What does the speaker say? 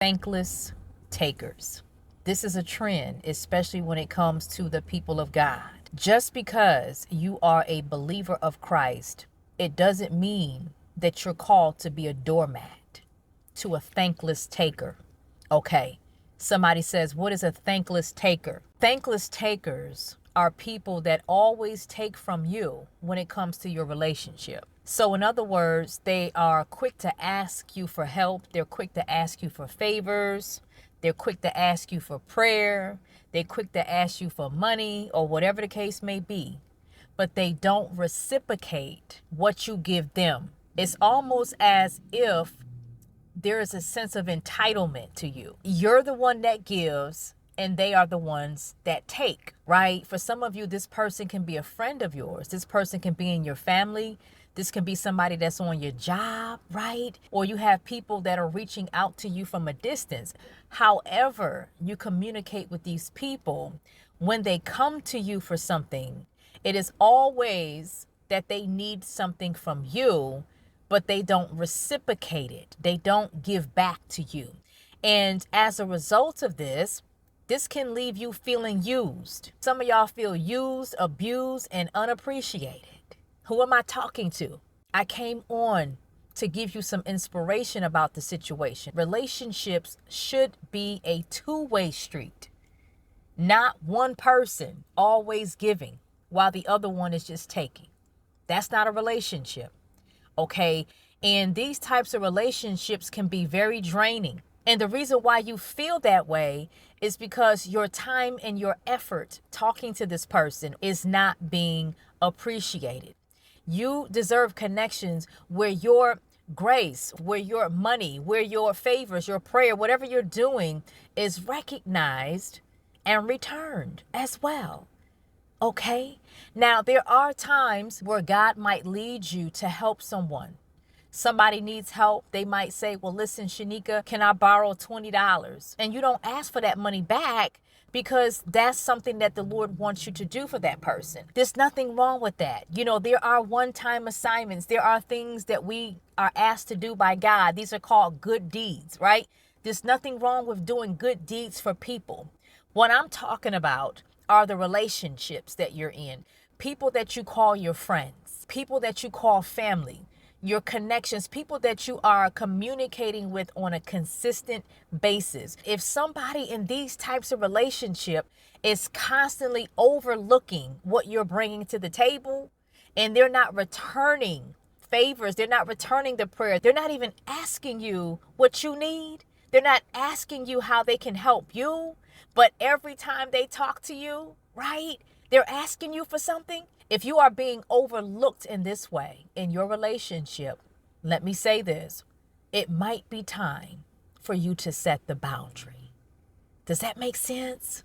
Thankless takers. This is a trend, especially when it comes to the people of God. Just because you are a believer of Christ, it doesn't mean that you're called to be a doormat to a thankless taker. Okay, somebody says, what is a thankless taker? Thankless takers are people that always take from you when it comes to your relationship. So in other words, they are quick to ask you for help. They're quick to ask you for favors. They're quick to ask you for prayer. They're quick to ask you for money or whatever the case may be. But they don't reciprocate what you give them. It's almost as if there is a sense of entitlement to you. You're the one that gives and they are the ones that take, right? For some of you, this person can be a friend of yours. This person can be in your family. This can be somebody that's on your job, right? Or you have people that are reaching out to you from a distance. However, you communicate with these people, when they come to you for something, it is always that they need something from you, but they don't reciprocate it. They don't give back to you. And as a result of this can leave you feeling used. Some of y'all feel used, abused, and unappreciated. Who am I talking to? I came on to give you some inspiration about the situation. Relationships should be a two-way street, not one person always giving while the other one is just taking. That's not a relationship, okay? And these types of relationships can be very draining. And the reason why you feel that way is because your time and your effort talking to this person is not being appreciated. You deserve connections where your grace, where your money, where your favors, your prayer, whatever you're doing is recognized and returned as well. Okay? Now, there are times where God might lead you to help someone. Somebody needs help. They might say, well, listen, Shanika, can I borrow $20? And you don't ask for that money back because that's something that the Lord wants you to do for that person. There's nothing wrong with that. You know, there are one-time assignments. There are things that we are asked to do by God. These are called good deeds, right? There's nothing wrong with doing good deeds for people. What I'm talking about are the relationships that you're in. People that you call your friends, people that you call family, your connections, people that you are communicating with on a consistent basis. If somebody in these types of relationship is constantly overlooking what you're bringing to the table and they're not returning favors, they're not returning the prayer, they're not even asking you what you need, they're not asking you how they can help you, but every time they talk to you, right, they're asking you for something. If you are being overlooked in this way in your relationship, let me say this, it might be time for you to set the boundary. Does that make sense?